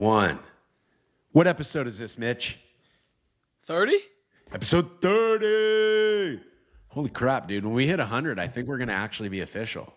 One. What episode is this, Mitch? 30? Episode 30. Holy crap, dude. When we hit 100, I think we're going to actually be official.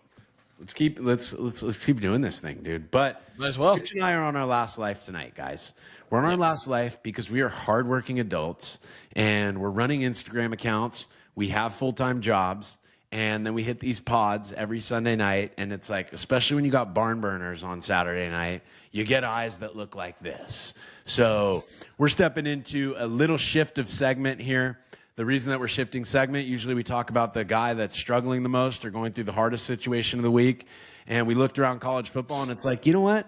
Let's keep doing this thing, dude. But Might as well. Mitch and I are on our last life tonight, guys. We're on our last life because we are hardworking adults and we're running Instagram accounts. We have full-time jobs. And then we hit these pods every Sunday night. And it's like, especially when you got barn burners on Saturday night, you get eyes that look like this. So we're stepping into a little shift of segment here. The reason that we're shifting segment, usually we talk about the guy that's struggling the most or going through the hardest situation of the week. And we looked around college football and it's like, you know what?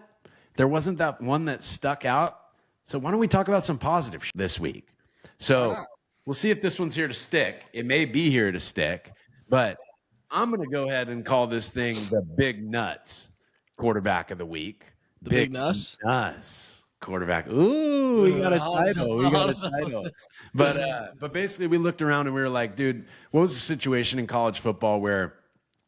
There wasn't that one that stuck out. So why don't we talk about some positive this week? So we'll see if this one's here to stick. It may be here to stick. But I'm going to go ahead and call this thing the Big Nuts quarterback of the week. The Big Nuss? Nuss quarterback. Ooh, we got a title. But basically we looked around and we were like, dude, what was the situation in college football where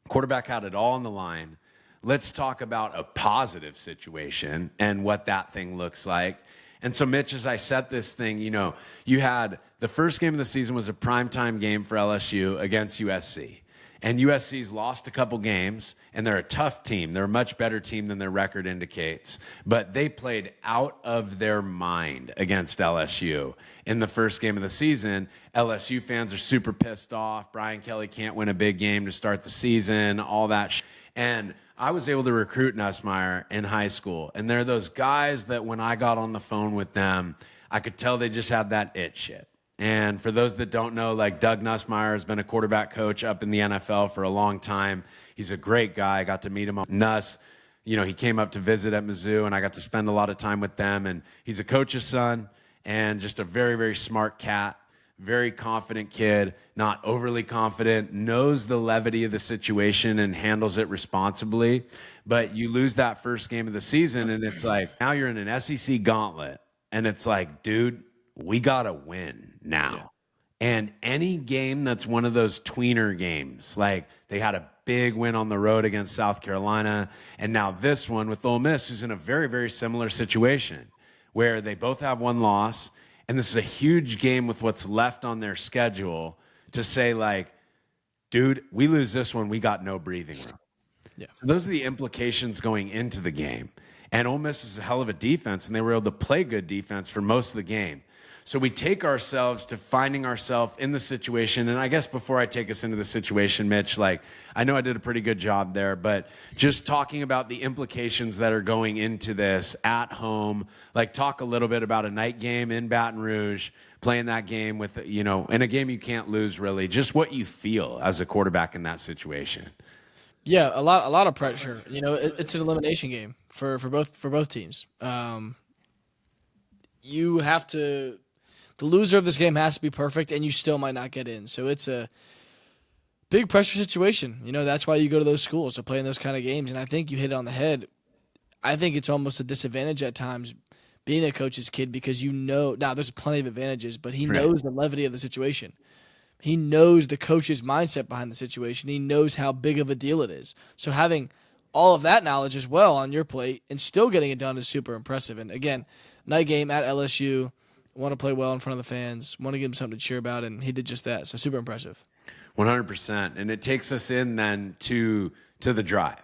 quarterback had it all on the line? Let's talk about a positive situation and what that thing looks like. And so, Mitch, as I set this thing, you had the first game of the season was a primetime game for LSU against USC. And USC's lost a couple games, and they're a tough team. They're a much better team than their record indicates. But they played out of their mind against LSU in the first game of the season. LSU fans are super pissed off. Brian Kelly can't win a big game to start the season, all that And I was able to recruit Nussmeir in high school. And they're those guys that when I got on the phone with them, I could tell they just had that it shit. And for those that don't know, like Doug Nussmeir has been a quarterback coach up in the NFL for a long time. He's a great guy. I got to meet him. Nuss, he came up to visit at Mizzou, and I got to spend a lot of time with them. And he's a coach's son and just a very, very smart cat. Very confident kid, not overly confident, knows the levity of the situation and handles it responsibly. But you lose that first game of the season, and it's like, now you're in an SEC gauntlet. And it's like, dude, we got to win now. Yeah. And any game that's one of those tweener games, like they had a big win on the road against South Carolina. And now this one with Ole Miss, who's in a very, very similar situation where they both have one loss. And this is a huge game with what's left on their schedule to say, like, dude, we lose this one, we got no breathing room. Yeah. So those are the implications going into the game. And Ole Miss is a hell of a defense, and they were able to play good defense for most of the game. So we take ourselves to finding ourselves in the situation. And I guess before I take us into the situation, Mitch, like, I know I did a pretty good job there, but just talking about the implications that are going into this at home, like talk a little bit about a night game in Baton Rouge, playing that game with, in a game you can't lose really, just what you feel as a quarterback in that situation. Yeah, a lot of pressure. It's an elimination game for both teams. You have to. The loser of this game has to be perfect, and you still might not get in. So it's a big pressure situation. That's why you go to those schools to play in those kind of games. And I think you hit it on the head. I think it's almost a disadvantage at times being a coach's kid because now there's plenty of advantages, but he knows the levity of the situation. He knows the coach's mindset behind the situation. He knows how big of a deal it is. So having all of that knowledge as well on your plate and still getting it done is super impressive. And again, night game at LSU. Want to play well in front of the fans, want to give him something to cheer about, and he did just that. So super impressive. 100%. And it takes us in then to the drive.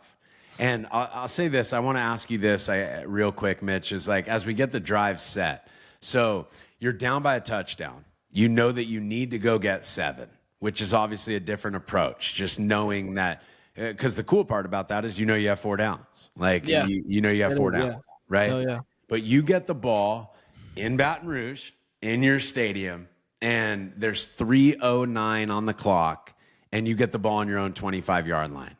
And I'll say this. I want to ask you this real quick, Mitch, is like as we get the drive set. So you're down by a touchdown. You know that you need to go get 7, which is obviously a different approach, just knowing that. Because the cool part about that is you have 4 downs. Like, you have 4 downs, right? Oh, yeah. But you get the ball in Baton Rouge, in your stadium, and there's 3:09 on the clock, and you get the ball on your own 25-yard line.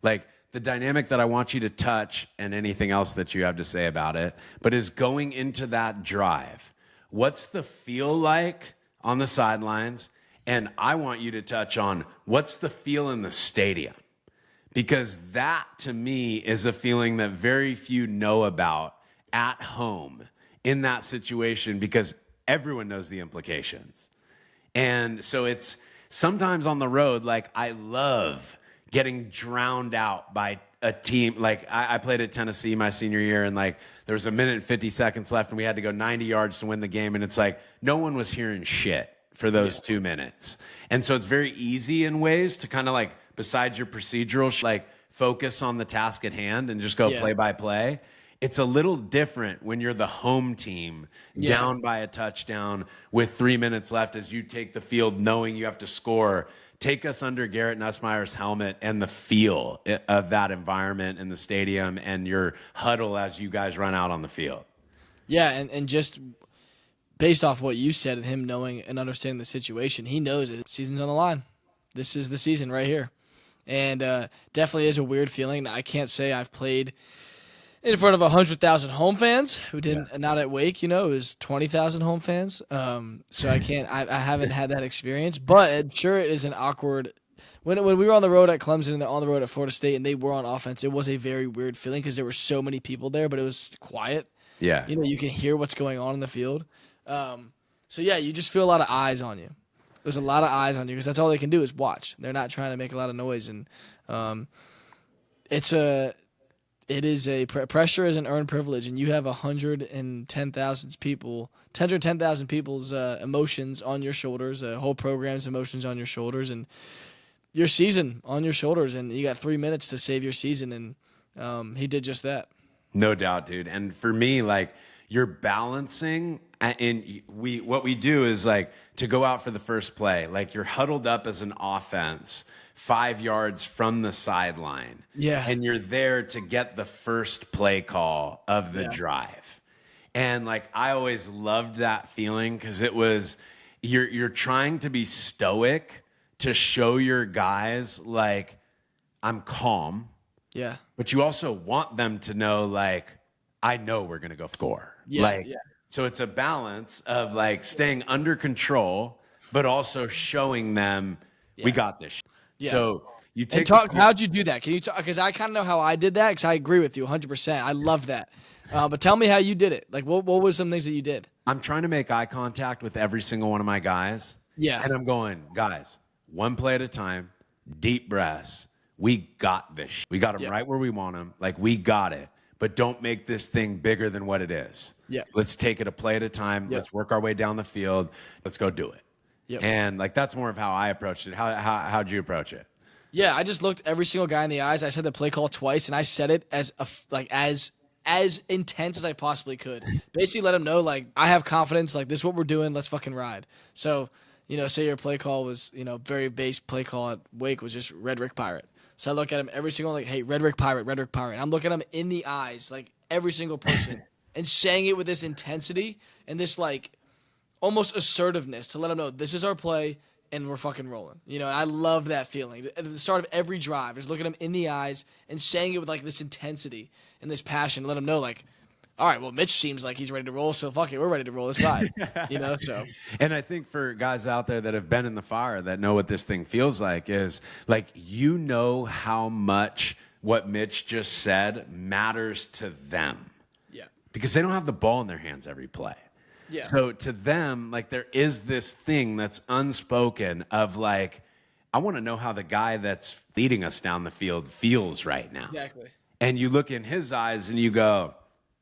Like, the dynamic that I want you to touch, and anything else that you have to say about it, but is going into that drive. What's the feel like on the sidelines? And I want you to touch on what's the feel in the stadium. Because that, to me, is a feeling that very few know about at home in that situation because everyone knows the implications. And so it's sometimes on the road, like I love getting drowned out by a team. Like I played at Tennessee my senior year, and like there was 1 minute and 50 seconds left, and we had to go 90 yards to win the game. And it's like no one was hearing shit for those 2 minutes. And so it's very easy in ways to kind of like, besides your procedural, like focus on the task at hand and just go play by play. It's a little different when you're the home team down by a touchdown with 3 minutes left as you take the field knowing you have to score. Take us under Garrett Nussmeier's helmet and the feel of that environment in the stadium and your huddle as you guys run out on the field. Yeah, and just based off what you said and him knowing and understanding the situation, he knows the season's on the line. This is the season right here. And definitely is a weird feeling. I can't say I've played in front of 100,000 home fans who didn't, not at Wake, it was 20,000 home fans. So I haven't had that experience, but I'm sure it is an awkward. When we were on the road at Clemson and on the road at Florida State and they were on offense, it was a very weird feeling because there were so many people there, but it was quiet. Yeah. You can hear what's going on in the field. So yeah, you just feel a lot of eyes on you. There's a lot of eyes on you because that's all they can do is watch. They're not trying to make a lot of noise, and pressure is an earned privilege, and you have 110,000 people's emotions on your shoulders, a whole program's emotions on your shoulders, and your season on your shoulders, and you got 3 minutes to save your season, and he did just that. No doubt, dude. And for me, like, you're balancing, and what we do is like to go out for the first play, like you're huddled up as an offense 5 yards from the sideline. Yeah. And you're there to get the first play call of the drive. And like, I always loved that feeling because it was, you're trying to be stoic to show your guys, like, I'm calm. Yeah. But you also want them to know, like, I know we're going to go score. So it's a balance of like staying under control, but also showing them we got this. Yeah. So you take how'd you do that? Can you talk? Because I kind of know how I did that because I agree with you 100%. I love that. But tell me how you did it. Like, what were some things that you did? I'm trying to make eye contact with every single one of my guys. Yeah. And I'm going, guys, one play at a time, deep breaths. We got this. We got them right where we want them. Like, we got it. But don't make this thing bigger than what it is. Yeah. Let's take it a play at a time. Let's work our way down the field. Let's go do it. Yep. And like, that's more of how I approached it. How'd you approach it? Yeah, I just looked every single guy in the eyes. I said the play call twice, and I said it as intense as I possibly could. Basically, let them know, like, I have confidence. Like, this is what we're doing. Let's fucking ride. So, say your play call was, very base play call at Wake was just Red Rick Pirate. So I look at him every single, like, hey, Red Rick Pirate, Red Rick Pirate. And I'm looking at him in the eyes, like, every single person, and saying it with this intensity and this, like, almost assertiveness to let them know this is our play and we're fucking rolling. And I love that feeling. At the start of every drive, just looking them in the eyes and saying it with, like, this intensity and this passion, let them know, like, all right, well, Mitch seems like he's ready to roll, so fuck it, we're ready to roll. Let's ride. So. And I think for guys out there that have been in the fire that know what this thing feels like is, like, how much what Mitch just said matters to them. Yeah. Because they don't have the ball in their hands every play. Yeah. So to them, like, there is this thing that's unspoken of, like, I want to know how the guy that's leading us down the field feels right now. Exactly. And you look in his eyes and you go,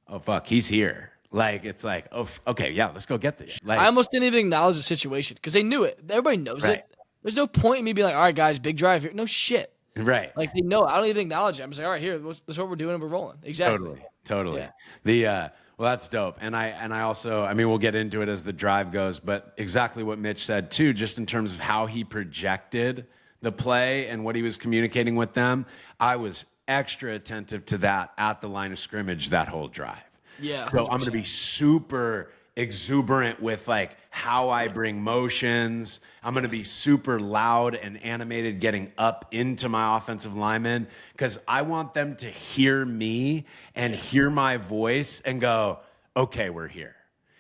oh, fuck, he's here. Like, it's like, oh, okay, yeah, let's go get this. Like, I almost didn't even acknowledge the situation because they knew it. Everybody knows it. There's no point in me being like, all right, guys, big drive here. No shit. Right. Like, they know. I don't even acknowledge it. I'm just like, all right, here, this is what we're doing and we're rolling. Exactly. Totally. Yeah. Well, that's dope. And I also, we'll get into it as the drive goes, but exactly what Mitch said too, just in terms of how he projected the play and what he was communicating with them. I was extra attentive to that at the line of scrimmage that whole drive. Yeah. 100%. So I'm going to be super exuberant with, like, how I bring motions. I'm going to be super loud and animated getting up into my offensive linemen because I want them to hear me and hear my voice and go, okay, we're here.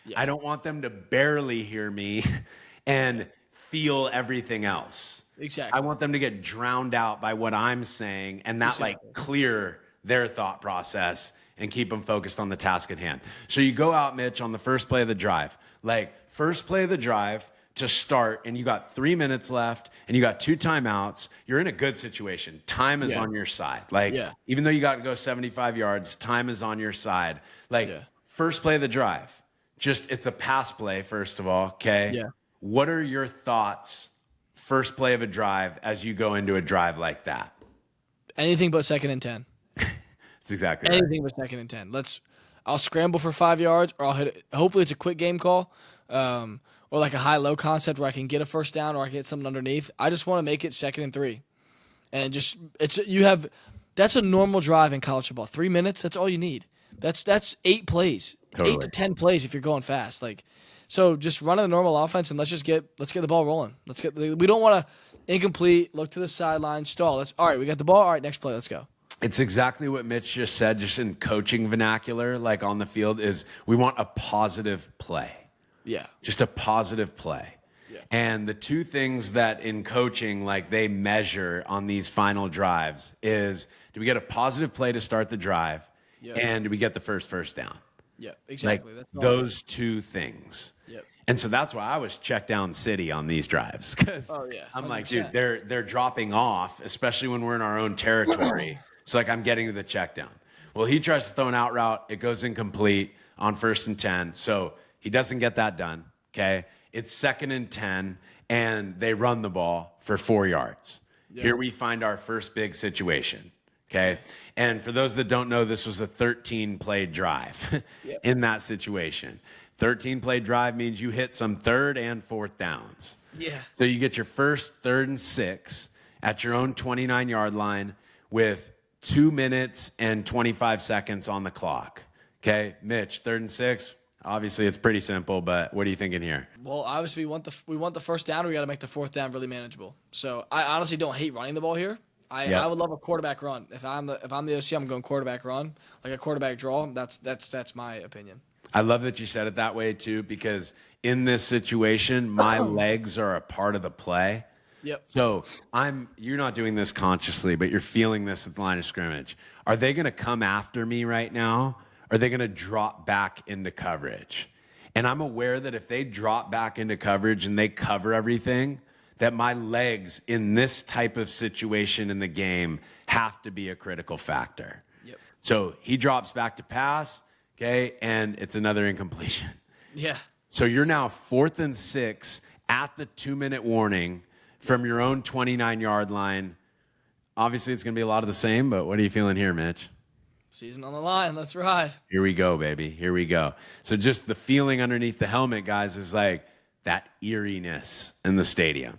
Yeah. I don't want them to barely hear me and feel everything else. Exactly. I want them to get drowned out by what I'm saying and that like clear their thought process and keep them focused on the task at hand. So you go out, Mitch, on the first play of the drive. Like, first play of the drive, to start and you got 3 minutes left and you got 2 timeouts, you're in a good situation. Time is on your side. Like, even though you got to go 75 yards, time is on your side. Like, first play of the drive, it's a pass play, first of all, okay? Yeah. What are your thoughts first play of a drive as you go into a drive like that? Anything but 2nd and 10. That's exactly right. Anything but 2nd and 10. I'll scramble for 5 yards, or I'll hit it. Hopefully it's a quick game call, or like a high-low concept where I can get a first down or I can get something underneath. I just want to make it 2nd and 3. And that's a normal drive in college football. 3 minutes, that's all you need. That's 8 plays. Totally. 8 to 10 plays if you're going fast. So just running the normal offense and let's get the ball rolling. We don't want to incomplete, look to the sideline, stall. All right, we got the ball. All right, next play, let's go. It's exactly what Mitch just said, just in coaching vernacular, like on the field, is we want a positive play. Yeah. Just a positive play. Yeah. And the two things that in coaching, like they measure on these final drives is, do we get a positive play to start the drive? Yeah. And do we get the first down? Yeah, exactly. Like those two things. Yep. And so that's why I was check down city on these drives. Because I'm like, dude, they're dropping off, especially when we're in our own territory. So like I'm getting to the check down. Well, he tries to throw an out route. It goes incomplete on 1st and 10. So he doesn't get that done. Okay. It's 2nd and 10 and they run the ball for 4 yards. Yep. Here we find our first big situation. Okay. And for those that don't know, this was a 13-play drive in that situation. 13-play drive means you hit some 3rd and 4th downs. Yeah. So you get your first 3rd and 6 at your own 29-yard line with 2 minutes and 25 seconds on the clock. Okay, Mitch, 3rd and 6. Obviously, it's pretty simple, but what are you thinking here? Well, obviously, we want the first down. We got to make the 4th down really manageable. So I honestly don't hate running the ball here. I would love a quarterback run. If I'm the OC, I'm going quarterback run, like a quarterback draw. That's my opinion. I love that you said it that way too, because in this situation, my legs are a part of the play. Yep. So you're not doing this consciously, but you're feeling this at the line of scrimmage. Are they going to come after me right now? Or are they going to drop back into coverage? And I'm aware that if they drop back into coverage and they cover everything, that my legs in this type of situation in the game have to be a critical factor. Yep. So he drops back to pass, okay, and it's another incompletion. Yeah. So you're now 4th and 6 at the 2-minute warning from your own 29-yard line. Obviously, it's going to be a lot of the same, but what are you feeling here, Mitch? Season on the line. Let's ride. Here we go, baby. Here we go. So just the feeling underneath the helmet, guys, is like that eeriness in the stadium.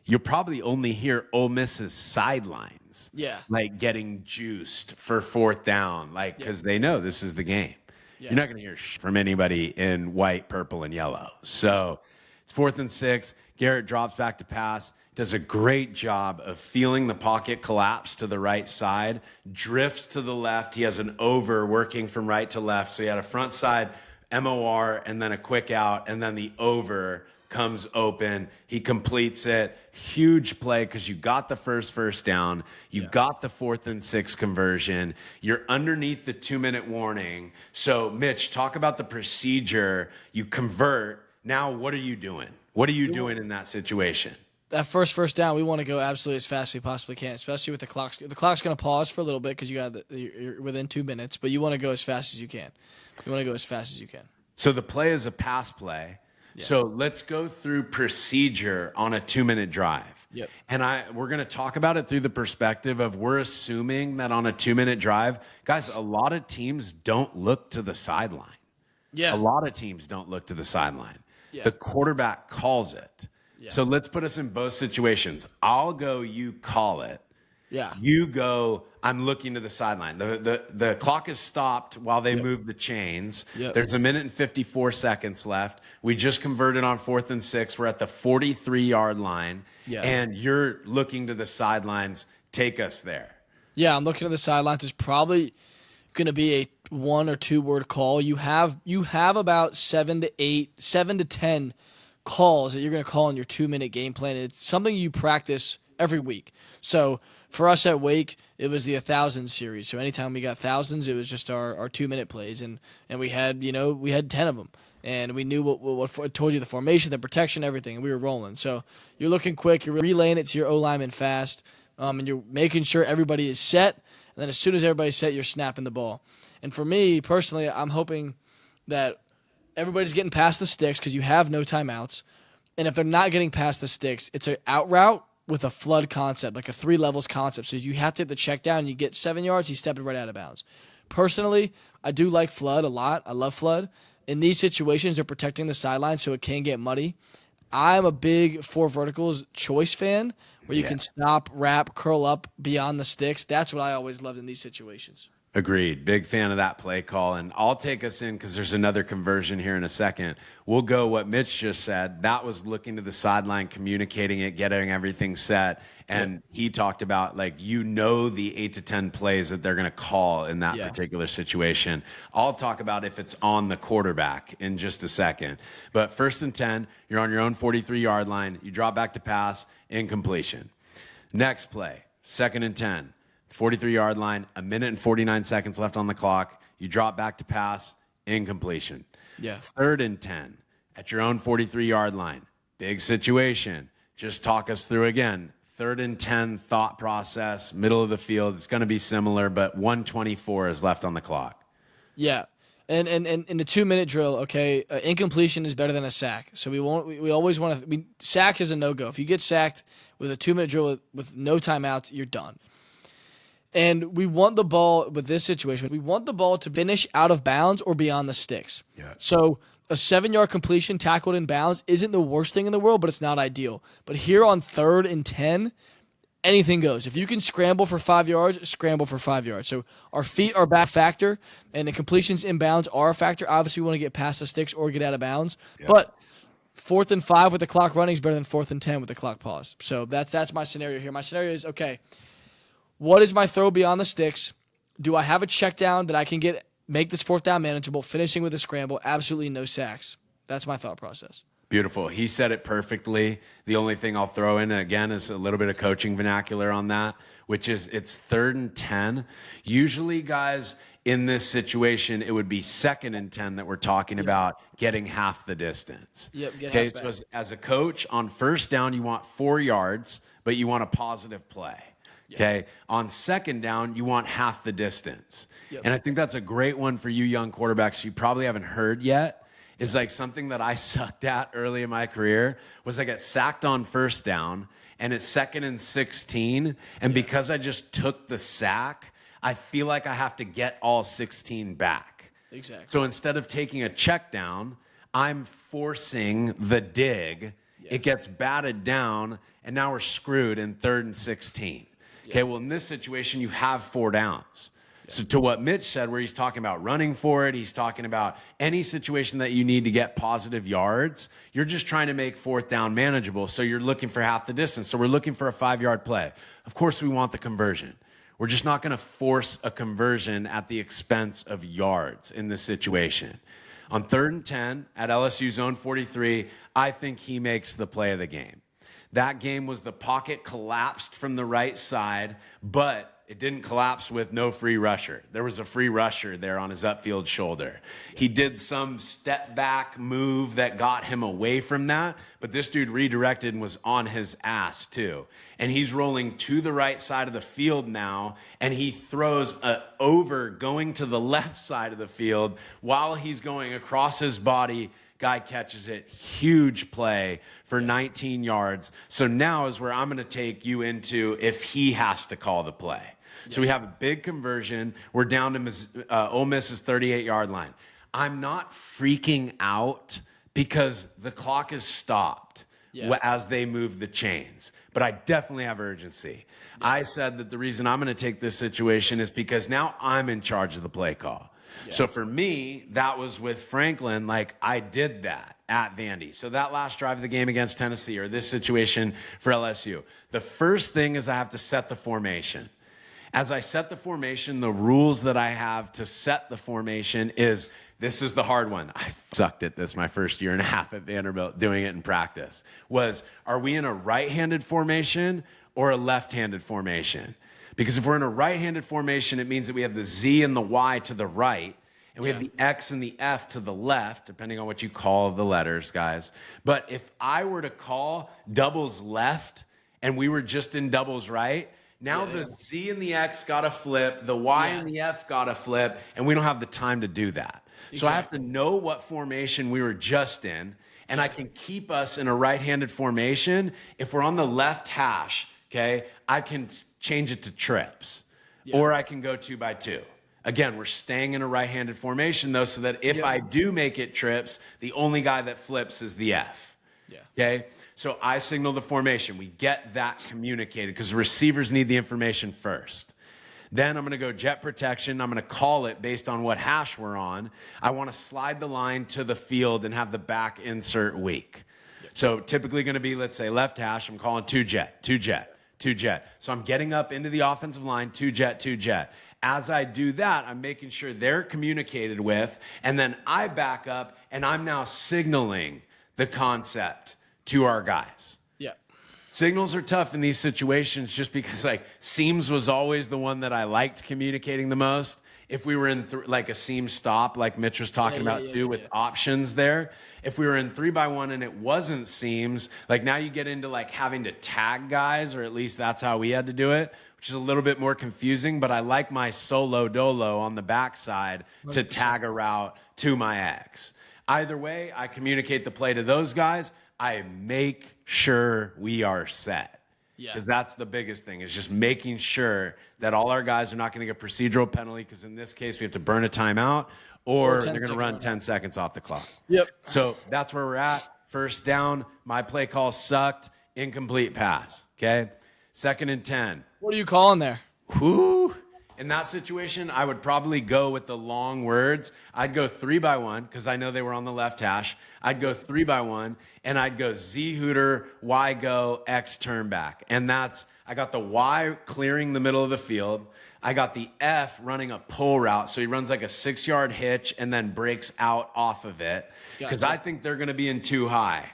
You'll probably only hear Ole Miss's sidelines, like getting juiced for 4th down, like because they know this is the game. Yeah. You're not going to hear from anybody in white, purple, and yellow. So it's 4th and 6. Garrett drops back to pass, does a great job of feeling the pocket collapse to the right side, drifts to the left. He has an over working from right to left. So he had a front side MOR and then a quick out, and then the over comes open. He completes it. Huge play because you got the first down. You got the 4th and 6 conversion. You're underneath the 2-minute warning. So, Mitch, talk about the procedure. You convert. Now, what are you doing? What are you doing in that situation? That first down, we want to go absolutely as fast as we possibly can, especially with the clock. The clock's going to pause for a little bit because you're within 2 minutes, but you want to go as fast as you can. So the play is a pass play. Yeah. So let's go through procedure on a 2-minute drive. Yep. And we're going to talk about it through the perspective of we're assuming that on a 2-minute drive, guys, a lot of teams don't look to the sideline. Yeah. A lot of teams don't look to the sideline. Yeah. The quarterback calls it. Yeah. So let's put us in both situations. I'll go, you call it. Yeah. You go, I'm looking to the sideline. The clock is stopped while they move the chains. Yep. There's 1 minute and 54 seconds left. We just converted on 4th and 6. We're at the 43-yard line. Yeah. And you're looking to the sidelines. Take us there. Yeah, I'm looking to the sidelines. It's probably going to be a 1 or 2 word call. You have about 7 to 10 calls that you're going to call in your 2-minute game plan. It's something you practice every week. So for us at Wake, it was the 1,000 series. So anytime we got thousands, it was just our 2-minute plays, and we had 10 of them, and we knew what I told you, the formation, the protection, everything, and we were rolling. So you're looking quick, you're relaying it to your O lineman fast, and you're making sure everybody is set, and then as soon as everybody's set, you're snapping the ball. And for me personally, I'm hoping that everybody's getting past the sticks because you have no timeouts, and if they're not getting past the sticks, it's an out route with a flood concept, like a 3 levels concept. So you have to hit the check down, you get 7 yards, he's stepping right out of bounds. Personally, I do like flood a lot. I love flood. In these situations, they're protecting the sideline, so it can get muddy. I'm a big 4 verticals choice fan, where you can stop, wrap, curl up beyond the sticks. That's what I always loved in these situations. Agreed. Big fan of that play call. And I'll take us in because there's another conversion here in a second. We'll go what Mitch just said. That was looking to the sideline, communicating it, getting everything set. And he talked about, like, the 8 to 10 plays that they're going to call in that particular situation. I'll talk about if it's on the quarterback in just a second. But 1st and 10, you're on your own 43-yard line. You drop back to pass, incompletion. Next play, 2nd and 10. 43-yard line, 1 minute and 49 seconds left on the clock. You drop back to pass, incompletion. 3rd and 10 at your own 43-yard line. Big situation. Just talk us through again. 3rd and 10 thought process, middle of the field. It's going to be similar, but 1:24 is left on the clock. Yeah. And in the 2-minute drill, okay, incompletion is better than a sack. So we always want to. Sack is a no-go. If you get sacked with a 2-minute drill with no timeouts, you're done. And we want the ball, with this situation, we want the ball to finish out of bounds or beyond the sticks. So a 7-yard completion tackled in bounds isn't the worst thing in the world, but it's not ideal. But here on 3rd and 10, anything goes. If you can scramble for 5 yards, scramble for 5 yards. So our feet are back factor, and the completions in bounds are a factor. Obviously, we want to get past the sticks or get out of bounds. But 4th and 5 with the clock running is better than 4th and 10 with the clock paused. So that's my scenario here. My scenario is, okay, what is my throw beyond the sticks? Do I have a check down that I can make this 4th down manageable, finishing with a scramble? Absolutely no sacks. That's my thought process. Beautiful. He said it perfectly. The only thing I'll throw in, again, is a little bit of coaching vernacular on that, which is it's 3rd and 10. Usually, guys, in this situation, it would be 2nd and 10 that we're talking about, getting half the distance. Okay, so as a coach, on 1st down, you want 4 yards, but you want a positive play. Okay. On 2nd down, you want half the distance. And I think that's a great one for you young quarterbacks you probably haven't heard yet. Is like something that I sucked at early in my career was I get sacked on 1st down and it's 2nd and 16. And because I just took the sack, I feel like I have to get all 16 back. Exactly. So instead of taking a check down, I'm forcing the dig. It gets batted down and now we're screwed in 3rd and 16. Okay, well, in this situation, you have 4 downs. So to what Mitch said, where he's talking about running for it, he's talking about any situation that you need to get positive yards, you're just trying to make 4th down manageable, so you're looking for half the distance. So we're looking for a 5-yard play. Of course, we want the conversion. We're just not going to force a conversion at the expense of yards in this situation. On 3rd and 10 at LSU zone 43, I think he makes the play of the game. That game was the pocket collapsed from the right side, but it didn't collapse with no free rusher. There was a free rusher there on his upfield shoulder. He did some step back move that got him away from that, but this dude redirected and was on his ass too. And he's rolling to the right side of the field now, and he throws over going to the left side of the field while he's going across his body. Guy catches it. Huge play for 19 yards. So now is where I'm going to take you into if he has to call the play. So we have a big conversion. We're down to Ole Miss's 38-yard line. I'm not freaking out because the clock is stopped as they move the chains. But I definitely have urgency. I said that the reason I'm going to take this situation is because now I'm in charge of the play call. So for me, that was with Franklin, like I did that at Vandy. So that last drive of the game against Tennessee, or this situation for LSU, the first thing is I have to set the formation. As I set the formation, the rules that I have to set the formation is, this is the hard one. I sucked at this my first year and a half at Vanderbilt doing it in practice, was, are we in a right-handed formation or a left-handed formation? Because if we're in a right-handed formation, it means that we have the Z and the Y to the right, and we have the X and the F to the left, depending on what you call the letters, guys. But if I were to call doubles left and we were just in doubles right, now the Z and the X got to flip, the Y and the F got to flip, and we don't have the time to do that. Exactly. So I have to know what formation we were just in, and I can keep us in a right-handed formation. If we're on the left hash, okay, I can change it to trips, or I can go 2 by 2. Again, we're staying in a right-handed formation, though, so that if I do make it trips, the only guy that flips is the F. Okay? So I signal the formation. We get that communicated because the receivers need the information first. Then I'm going to go jet protection. I'm going to call it based on what hash we're on. I want to slide the line to the field and have the back insert weak. So typically going to be, let's say, left hash. I'm calling 2 jet, 2 jet, 2 jet. So I'm getting up into the offensive line, 2 jet, 2 jet. As I do that, I'm making sure they're communicated with, and then I back up, and I'm now signaling the concept to our guys. Signals are tough in these situations just because, like, seams was always the one that I liked communicating the most. If we were in like a seam stop, like Mitch was talking about too, with options there. If we were in 3x1 and it wasn't seams, like now you get into like having to tag guys, or at least that's how we had to do it, which is a little bit more confusing. But I like my solo dolo on the backside to tag a route to my X. Either way, I communicate the play to those guys. I make sure we are set. Because that's the biggest thing, is just making sure that all our guys are not going to get procedural penalty, because in this case, we have to burn a timeout, or they're going to run 10 seconds off the clock. So that's where we're at. First down, my play call sucked, incomplete pass, okay? 2nd and 10. What are you calling there? Whoo! In that situation, I would probably go with the long words. I'd go 3x1 because I know they were on the left hash. I'd go 3x1, and I'd go Z hooter, Y go, X turn back. And I got the Y clearing the middle of the field. I got the F running a pull route. So he runs like a 6-yard hitch and then breaks out off of it, because I think they're going to be in too high.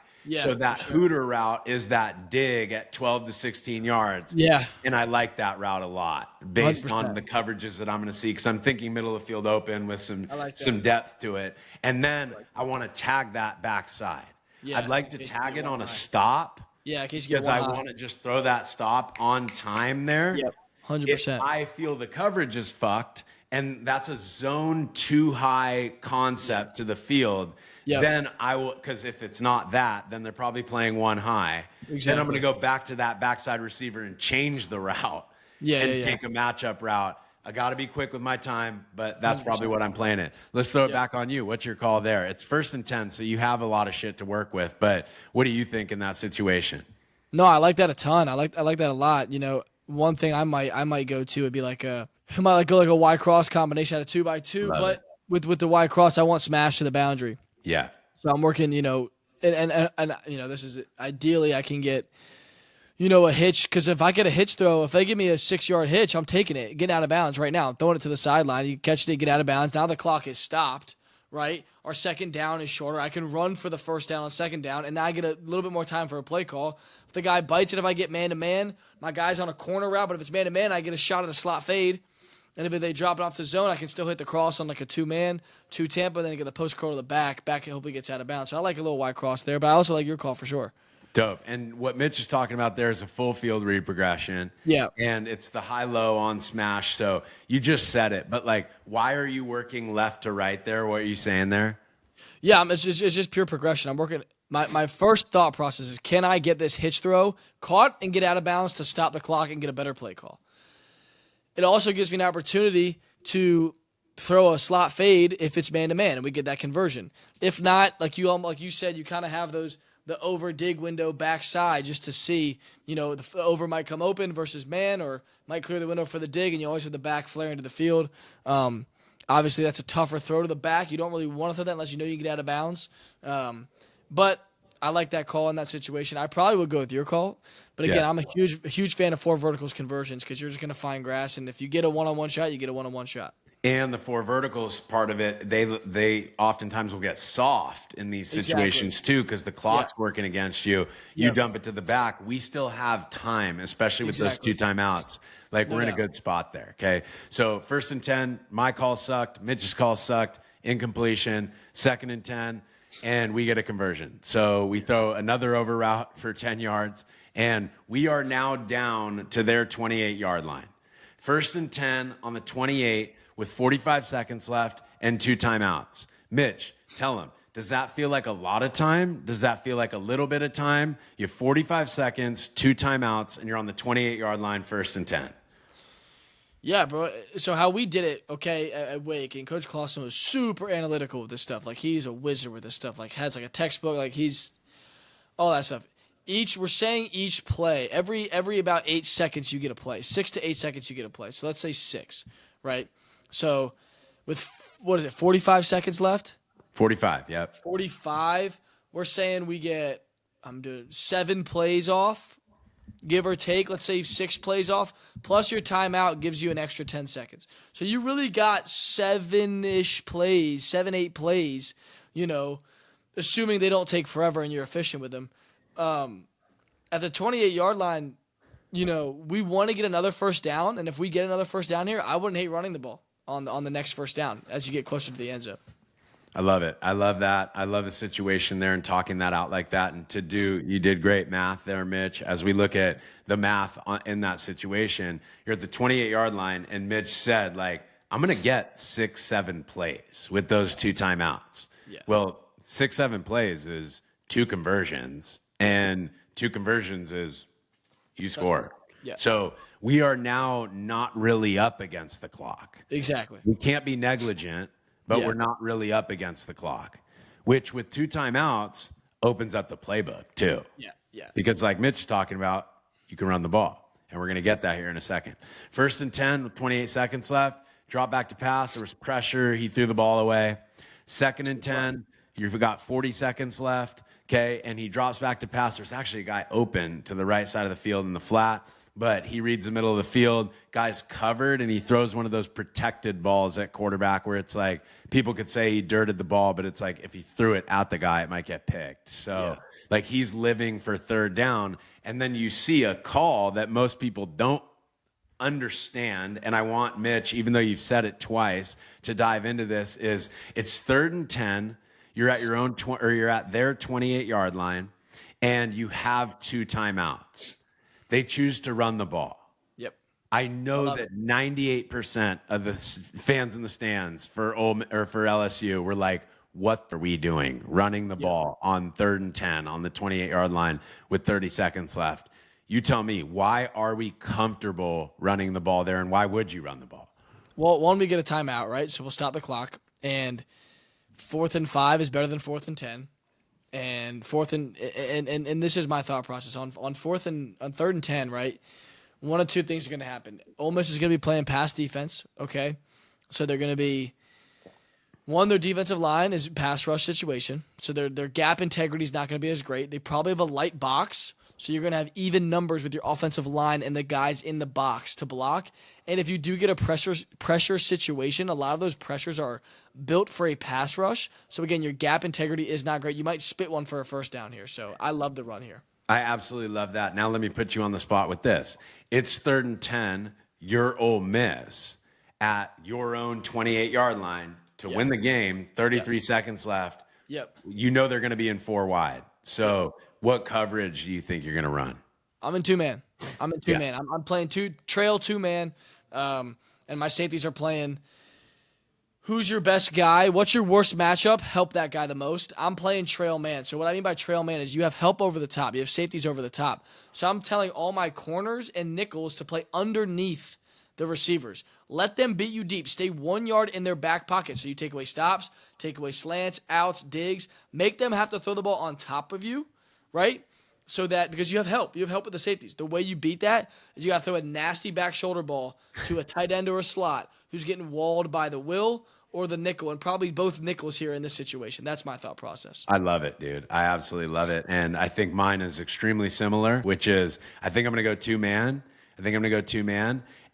So that hooter route is that dig at 12 to 16 yards. And I like that route a lot based 100%. On the coverages that I'm going to see, because I'm thinking middle of the field open with some depth to it. And then I want to tag that backside. I'd like to tag it on a stop. In case you get because I want to just throw that stop on time there. 100%. If I feel the coverage is fucked, and that's a zone too high concept to the field, then I will, because if it's not that, then they're probably playing one high. Then I'm going to go back to that backside receiver and change the route and take a matchup route. I got to be quick with my time, but that's 100%. Probably what I'm playing it. Let's throw it back on you. What's your call there? It's 1st and 10, so you have a lot of shit to work with, but what do you think in that situation? No, I like that a ton. I like that a lot. You know, one thing I might go to would be like I might go like a Y cross combination out of 2x2, but with the Y cross, I want smash to the boundary. So I'm working, you know, and you know, this is ideally I can get, you know, a hitch, because if I get a hitch throw, if they give me a 6-yard hitch, I'm taking it, getting out of bounds right now. I'm throwing it to the sideline. You catch it, get out of bounds. Now the clock is stopped, right? Our 2nd down is shorter. I can run for the 1st down on 2nd down, and now I get a little bit more time for a play call. If the guy bites it, if I get man-to-man, my guy's on a corner route, but if it's man-to-man, I get a shot at a slot fade. And if they drop it off to zone, I can still hit the cross on like a 2-man, 2 Tampa, then I get the post curl to the back hopefully gets out of bounds. So I like a little Y cross there, but I also like your call for sure. Dope. And what Mitch is talking about there is a full field read progression. And it's the high-low on smash. So you just said it, but like, why are you working left to right there? What are you saying there? It's just pure progression. I'm working. My first thought process is, can I get this hitch throw caught and get out of bounds to stop the clock and get a better play call? It also gives me an opportunity to throw a slot fade if it's man-to-man, and we get that conversion. If not, like you said, you kind of have the over dig window backside just to see, you know, the over might come open versus man, or might clear the window for the dig, and you always have the back flare into the field. Obviously, that's a tougher throw to the back. You don't really want to throw that unless you know you can get out of bounds. But I like that call in that situation. I probably would go with your call. But again, I'm a huge fan of 4 verticals conversions, because you're just going to find grass. And if you get a one-on-one shot, you get a one-on-one shot. And the four verticals part of it, they oftentimes will get soft in these situations too, because the clock's working against you. You dump it to the back. We still have time, especially with those 2 timeouts. Like we're in a good spot there. Okay. So 1st and 10, my call sucked. Mitch's call sucked. Incompletion. 2nd and 10, and we get a conversion. So we throw another over route for 10 yards, and we are now down to their 28-yard line. 1st and 10 on the 28 with 45 seconds left and 2 timeouts. Mitch, tell him, does that feel like a lot of time? Does that feel like a little bit of time? You have 45 seconds, 2 timeouts, and you're on the 28-yard line, 1st and 10. Yeah, bro. So how we did it, okay, at Wake, and Coach Clausen was super analytical with this stuff. Like, he's a wizard with this stuff. Like, has like a textbook. Like, he's all that stuff. We're saying each play, every about 8 seconds you get a play. 6 to 8 seconds you get a play. So let's say 6, right? So with, 45 seconds left? 45, yep. 45, we're saying we get, 7 plays off, give or take. Let's say 6 plays off, plus your timeout gives you an extra 10 seconds. So you really got 7-ish plays, 7, 8 plays, assuming they don't take forever and you're efficient with them. At the 28-yard line, we want to get another first down, and if we get another first down here, I wouldn't hate running the ball on the next first down as you get closer to the end zone. I love it. I love that. I love the situation there and talking that out like that. And you did great math there, Mitch. As we look at the math in that situation, you're at the 28-yard line, and Mitch said, like, I'm going to get 6, 7 plays with those 2 timeouts. Yeah. Well, 6, 7 plays is 2 conversions, and 2 conversions is you score. Yeah. So we are now not really up against the clock. Exactly. We can't be negligent, but we're not really up against the clock, which with 2 timeouts opens up the playbook too. Yeah. Because like Mitch is talking about, you can run the ball, and we're going to get that here in a second. 1st and 10 with 28 seconds left, drop back to pass. There was pressure. He threw the ball away. 2nd and 10, you've got 40 seconds left. Okay, and he drops back to pass. There's actually a guy open to the right side of the field in the flat, but he reads the middle of the field. Guy's covered, and he throws one of those protected balls at quarterback where it's like people could say he dirted the ball, but it's like if he threw it at the guy, it might get picked. So, like, he's living for 3rd down, and then you see a call that most people don't understand, and I want Mitch, even though you've said it twice, to dive into this, is it's 3rd and 10. You're at your own you're at their 28-yard line, and you have 2 timeouts. They choose to run the ball. Yep. I know that 98% of the fans in the stands for LSU were like, "What are we doing? Running the ball on 3rd and 10 on the 28-yard line with 30 seconds left." You tell me, why are we comfortable running the ball there, and why would you run the ball? Well, one, we get a timeout, right? So we'll stop the clock, and 4th and 5 is better than 4th and 10, and 4th and this is my thought process on 3rd and 10, right? One of 2 things are going to happen. Ole Miss is going to be playing pass defense, okay? So they're going to be their defensive line is pass rush situation, so their gap integrity is not going to be as great. They probably have a light box, so you're going to have even numbers with your offensive line and the guys in the box to block. And if you do get a pressure situation, a lot of those pressures are built for a pass rush. So, again, your gap integrity is not great. You might spit one for a first down here. So, I love the run here. I absolutely love that. Now let me put you on the spot with this. It's 3rd and 10. You're Ole Miss at your own 28-yard line to win the game, 33 seconds left. Yep. You know they're going to be in 4 wide. So what coverage do you think you're going to run? I'm in 2-man. I'm playing trail 2-man, and my safeties are playing who's your best guy, what's your worst matchup, help that guy the most. I'm playing trail man. So what I mean by trail man is you have help over the top. You have safeties over the top. So I'm telling all my corners and nickels to play underneath the receivers. Let them beat you deep. Stay 1 yard in their back pocket. So you take away stops, take away slants, outs, digs. Make them have to throw the ball on top of you, right? So that, because you have help. You have help with the safeties. The way you beat that is you got to throw a nasty back shoulder ball to a tight end or a slot who's getting walled by the will or the nickel, and probably both nickels here in this situation. That's my thought process. I love it, dude. I absolutely love it. And I think mine is extremely similar, which is I think I'm going to go 2-man.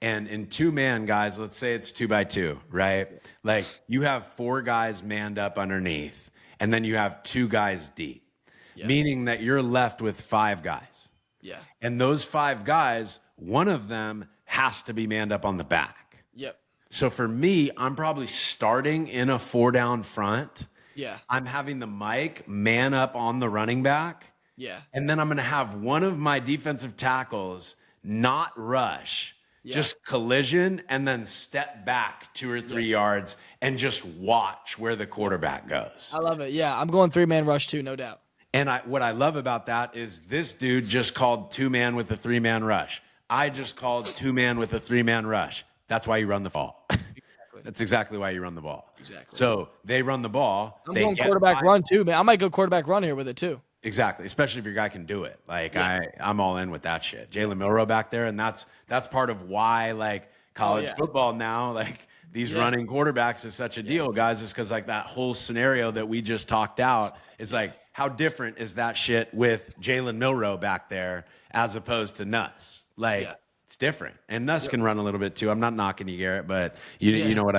And in 2-man, guys, let's say it's 2x2, right? Like you have 4 guys manned up underneath, and then you have 2 guys deep, meaning that you're left with 5 guys. Yeah. And those 5 guys, one of them has to be manned up on the back. Yep. So for me, I'm probably starting in a 4-down front. Yeah. I'm having the Mike man up on the running back. Yeah. And then I'm going to have one of my defensive tackles not rush, just collision, and then step back 2 or 3 yards and just watch where the quarterback goes. I love it. Yeah, I'm going 3-man rush too, no doubt. And what I love about that is this dude just called 2-man with a 3-man rush. I just called 2-man with a 3-man rush. That's why you run the ball. Exactly. That's exactly why you run the ball. Exactly. So they run the ball. I'm going quarterback run too, man. I might go quarterback run here with it too. Exactly, especially if your guy can do it. Like I'm all in with that shit. Jalen Milroe back there, and that's part of why like college football now, like these running quarterbacks is such a deal, guys, is because like that whole scenario that we just talked out is like how different is that shit with Jalen Milroe back there as opposed to Nuss? Like it's different, and Nuss can run a little bit too. I'm not knocking you, Garrett, but you know what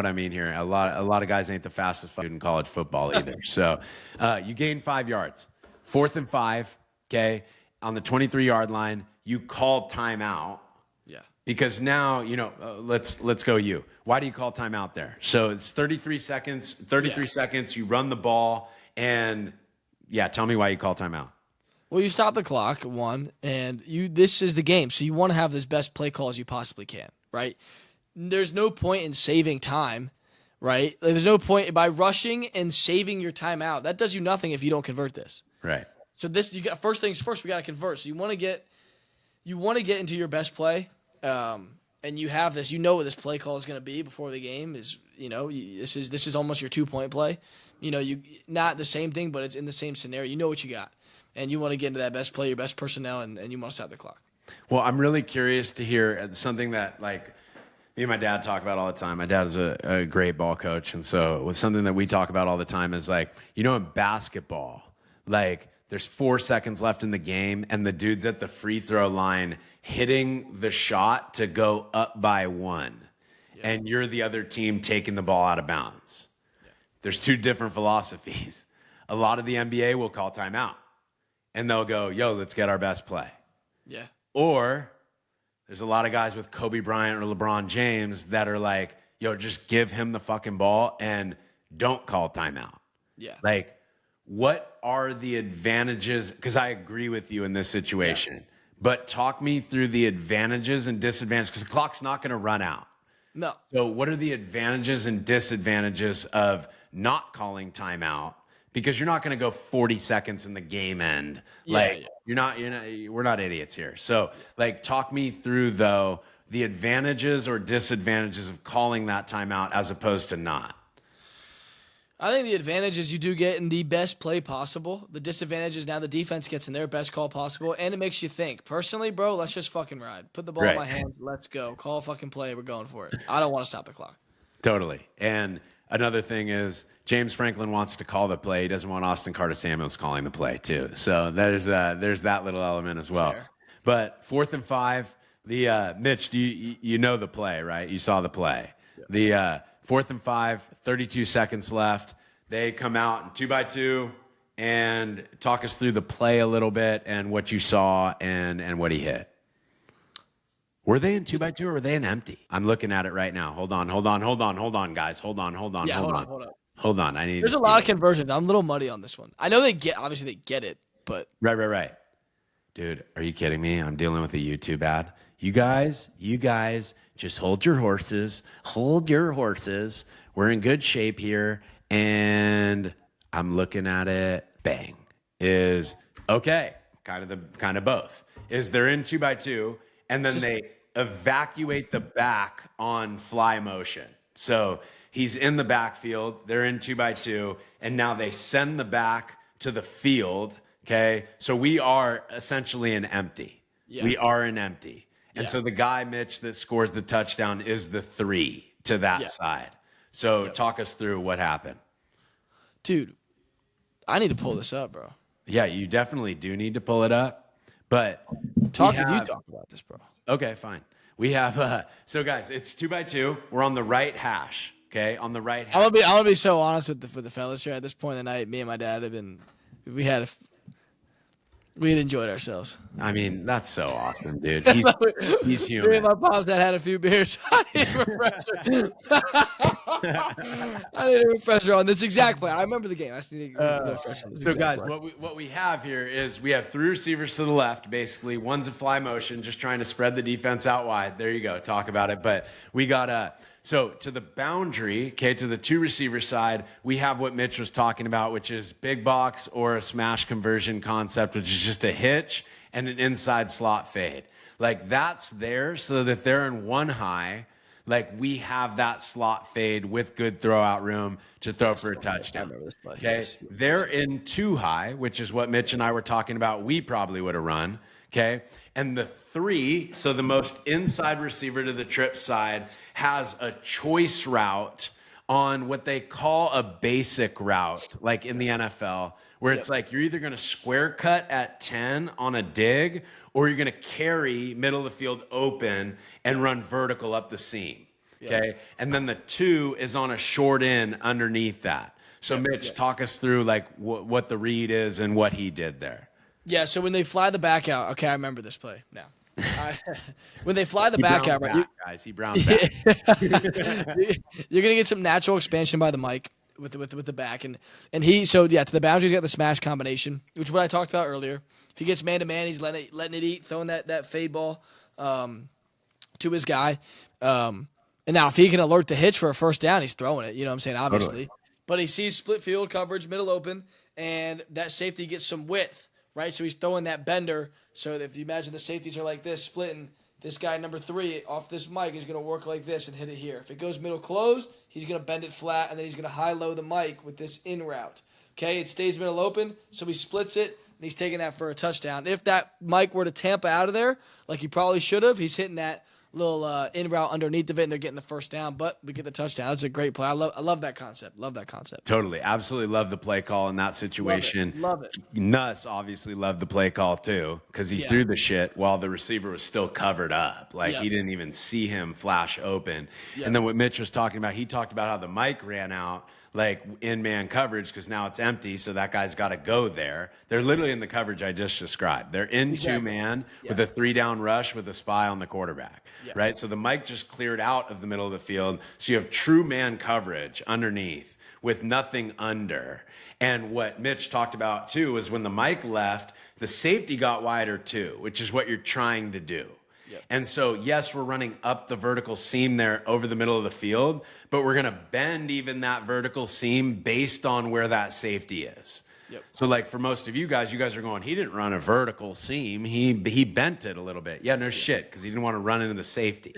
I mean here. A lot of guys ain't the fastest dude in college football either. So you gain 5 yards. 4th and 5, okay, on the 23-yard line, you call timeout. Yeah. Because now, let's go you. Why do you call timeout there? So it's 33 seconds. 33 seconds, you run the ball, and, tell me why you call timeout. Well, you stop the clock, one, and this is the game, so you want to have this best play call as you possibly can, right? There's no point in saving time, right? Like, there's no point by rushing and saving your timeout. That does you nothing if you don't convert this. Right. So first things first, we got to convert. So you want to get into your best play, and you have this. You know what this play call is going to be before the game is. This is almost your 2-point play. You not the same thing, but it's in the same scenario. You know what you got, and you want to get into that best play, your best personnel, and you want to stop the clock. Well, I'm really curious to hear something that like me and my dad talk about all the time. My dad is a great ball coach, and so with something that we talk about all the time is like in basketball. Like, there's 4 seconds left in the game, and the dude's at the free throw line hitting the shot to go up by 1. Yeah. And you're the other team taking the ball out of bounds. Yeah. There's 2 different philosophies. A lot of the NBA will call timeout, and they'll go, yo, let's get our best play. Yeah. Or there's a lot of guys with Kobe Bryant or LeBron James that are like, yo, just give him the fucking ball and don't call timeout. Yeah. Like, what are the advantages? Because I agree with you in this situation, but talk me through the advantages and disadvantages because the clock's not going to run out. No. So what are the advantages and disadvantages of not calling timeout? Because you're not going to go 40 seconds in the game end. We're not idiots here. So like, talk me through though, the advantages or disadvantages of calling that timeout as opposed to not. I think the advantage is you do get in the best play possible. The disadvantage is now the defense gets in their best call possible, and it makes you think. Personally, bro, let's just fucking ride. Put the ball in my hands. Let's go. Call a fucking play. We're going for it. I don't want to stop the clock. Totally. And another thing is James Franklin wants to call the play. He doesn't want Austyn Carta-Samuels calling the play too. So there's that little element as well. Fair. But 4th and 5, Mitch, you know the play, right? You saw the play. Yeah. The 4th and 5, 32 seconds left. They come out in 2x2 and talk us through the play a little bit and what you saw and what he hit. Were they in 2x2 or were they in empty? I'm looking at it right now. Hold on, guys. Hold on. Yeah, hold on. There's a lot of conversions. I'm a little muddy on this one. I know they get it, but right. Dude, are you kidding me? I'm dealing with a YouTube ad. You guys, just hold your horses. We're in good shape here. And I'm looking at it. Bang. Is okay. Kind of both. Is they're in 2x2 and then they evacuate the back on fly motion. So he's in the backfield. They're in 2x2 and now they send the back to the field. Okay. So we are essentially an empty. Yeah. We are an empty. And so the guy, Mitch, that scores the touchdown is the 3 to that side. So talk us through what happened. Dude, I need to pull this up, bro. Yeah, you definitely do need to pull it up. But you talk about this, bro. Okay, fine. We have so guys, it's 2x2. We're on the right hash. Okay, on the right hash. I'm gonna be so honest with the fellas here. At this point in the night, me and my dad we had enjoyed ourselves. I mean, that's so awesome, dude. He's human. Me and my pops had a few beers. I need a refresher. I need a refresher on this exact play. I remember the game. I just need a refresher on this. So guys, what we have here is we have 3 receivers to the left. Basically, one's a fly motion, just trying to spread the defense out wide. There you go. Talk about it. But we got so to the boundary, okay, to the 2 receiver side, we have what Mitch was talking about, which is big box or a smash conversion concept, which is just a hitch and an inside slot fade. Like that's there so that if they're in 1 high, like we have that slot fade with good throw out room to throw for a touchdown. Okay, they're in 2 high, which is what Mitch and I were talking about. We probably would have run. Okay. And the 3, so the most inside receiver to the trip side has a choice route on what they call a basic route, like in the NFL, where it's like you're either going to square cut at 10 on a dig, or you're going to carry middle of the field open and run vertical up the seam. Okay. And then the 2 is on a short end underneath that. So Mitch, talk us through like what the read is and what he did there. Yeah, so when they fly the back out, okay, I remember this play now. When they fly the back out, right? Guys, he browned back. You're gonna get some natural expansion by the mic with the back, and to the boundary, he's got the smash combination, which is what I talked about earlier. If he gets man to man, he's letting it eat, throwing that fade ball to his guy. And now if he can alert the hitch for a first down, he's throwing it. You know what I'm saying? Obviously, totally. But he sees split field coverage, middle open, and that safety gets some width. Right, so he's throwing that bender. So if you imagine the safeties are like this, splitting, this guy number 3 off this mic is going to work like this and hit it here. If it goes middle closed, he's going to bend it flat, and then he's going to high-low the mic with this in route. Okay, it stays middle open, so he splits it, and he's taking that for a touchdown. If that mic were to tampa out of there, like he probably should have, he's hitting that little in route underneath of it, and they're getting the first down, but we get the touchdown. That's a great play. I love that concept. Love that concept. Totally. Absolutely love the play call in that situation. Love it. Nuss obviously loved the play call too, because he threw the shit while the receiver was still covered up. Like he didn't even see him flash open. And then what Mitch was talking about, he talked about how the mic ran out like in man coverage because now it's empty, so that guy's got to go there. They're literally in the coverage I just described. They're in 2-man with a 3-down rush with a spy on the quarterback, right? So the mic just cleared out of the middle of the field, so you have true man coverage underneath with nothing under. And what Mitch talked about too is when the mic left, the safety got wider too, which is what you're trying to do. And so, yes, we're running up the vertical seam there over the middle of the field, but we're going to bend even that vertical seam based on where that safety is. So, like, for most of you guys are going, he didn't run a vertical seam. He bent it a little bit. Yeah, no shit, because he didn't want to run into the safety.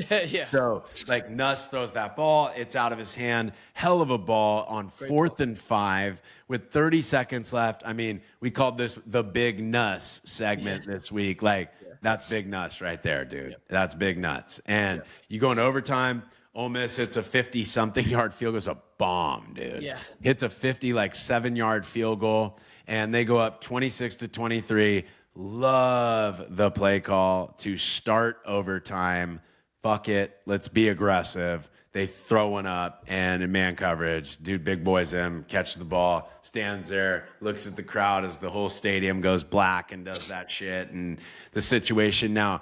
So, like, Nuss throws that ball. It's out of his hand. Hell of a ball on 4th and 5 with 30 seconds left. I mean, we called this the Big Nuss segment this week. Like, that's big nuts right there, dude. That's big nuts. And you go into overtime, Ole Miss hits a 50-something yard field goal. It's a bomb, dude. Hits a 7-yard field goal, and they go up 26-23. Love the play call to start overtime. Fuck it. Let's be aggressive. They throw one up, and in man coverage, dude, big boys him, catches the ball, stands there, looks at the crowd as the whole stadium goes black and does that shit. And the situation now,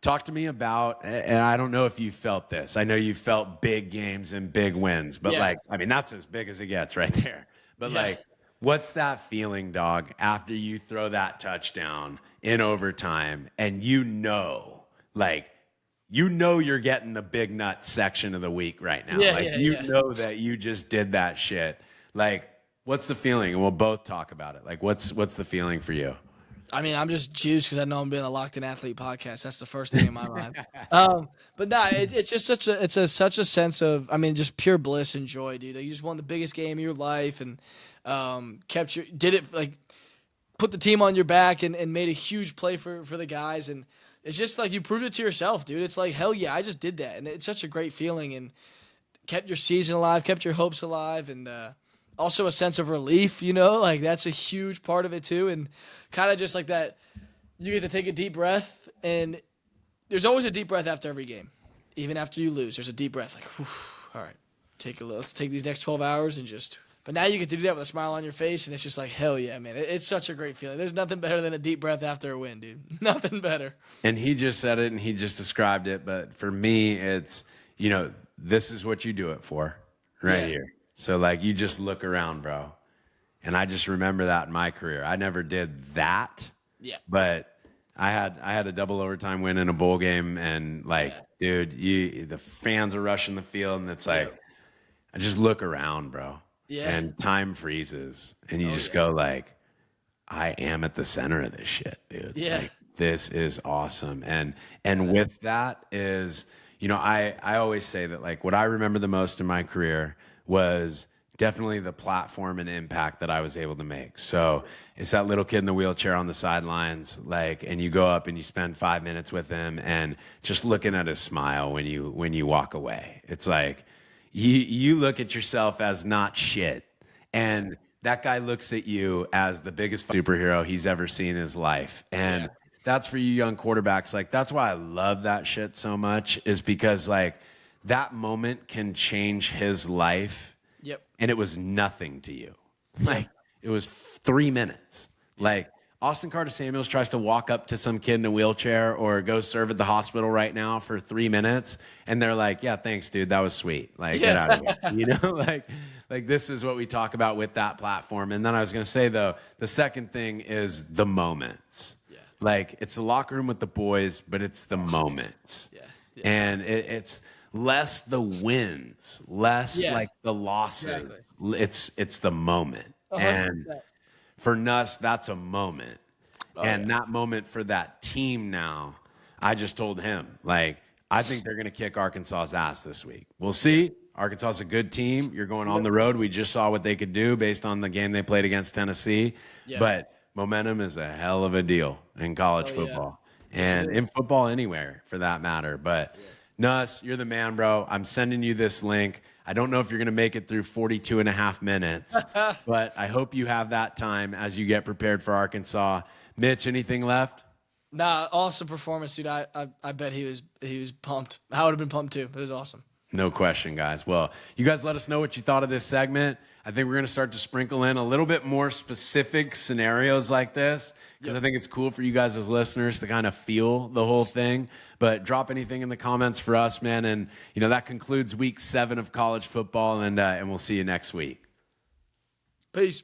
talk to me about, and I don't know if you felt this. I know you felt big games and big wins, but that's as big as it gets right there. But what's that feeling, dog, after you throw that touchdown in overtime and you're getting the big nut section of the week right now. Know that you just did that shit. Like, what's the feeling? And we'll both talk about it. Like, what's the feeling for you? I mean, I'm just juiced because I know I'm being a Locked In Athlete podcast. That's the first thing in my mind. But no, it's just such a sense of, just pure bliss and joy, dude. Like, you just won the biggest game of your life and put the team on your back and made a huge play for the guys. And it's just like you proved it to yourself, dude. It's like, hell yeah, I just did that. And it's such a great feeling and kept your season alive, kept your hopes alive, and also a sense of relief, like that's a huge part of it too. And kind of just like that, you get to take a deep breath and there's always a deep breath after every game. Even after you lose, there's a deep breath. Like, whew, all right, let's take these next 12 hours and just. But now you get to do that with a smile on your face, and it's just like, hell yeah, man. It's such a great feeling. There's nothing better than a deep breath after a win, dude. Nothing better. And he just said it, and he just described it. But for me, it's, this is what you do it for right here. So, like, you just look around, bro. And I just remember that in my career. I never did that. Yeah. But I had a double overtime win in a bowl game, and dude, the fans are rushing the field, and it's like, I just look around, bro. Yeah. And time freezes, and you just go like, I am at the center of this shit, dude. Yeah. Like, this is awesome. And with that is, I always say that, like, what I remember the most in my career was definitely the platform and impact that I was able to make. So it's that little kid in the wheelchair on the sidelines, like, and you go up and you spend 5 minutes with him, and just looking at his smile when you walk away. It's like you look at yourself as not shit, and that guy looks at you as the biggest superhero he's ever seen in his life. And that's for you young quarterbacks. Like, that's why I love that shit so much, is because, like, that moment can change his life. Yep. And it was nothing to you. Like, it was 3 minutes. Like, Austyn Carta-Samuels tries to walk up to some kid in a wheelchair or go serve at the hospital right now for 3 minutes, and they're like, yeah, thanks, dude. That was sweet. Like, get out of here. Like this is what we talk about with that platform. And then I was going to say, though, the second thing is the moments. Yeah. Like, it's the locker room with the boys, but it's the moments. Yeah. And it's less the wins, less like the losses. Exactly. It's the moment. 100%. And for Nuss, that's a moment. That moment for that team now, I just told him, like, I think they're going to kick Arkansas's ass this week. We'll see. Arkansas is a good team. You're going on the road. We just saw what they could do based on the game they played against Tennessee. Yeah. But momentum is a hell of a deal in college football. And in football anywhere, for that matter. But Nuss, you're the man, bro. I'm sending you this link. I don't know if you're going to make it through 42 and a half minutes, but I hope you have that time as you get prepared for Arkansas. Mitch, anything left? Nah, awesome performance, dude. I bet he was pumped. I would have been pumped too. It was awesome. No question, guys. Well, you guys let us know what you thought of this segment. I think we're going to start to sprinkle in a little bit more specific scenarios like this, because I think it's cool for you guys as listeners to kind of feel the whole thing. But drop anything in the comments for us, man. And, that concludes week 7 of college football, and we'll see you next week. Peace.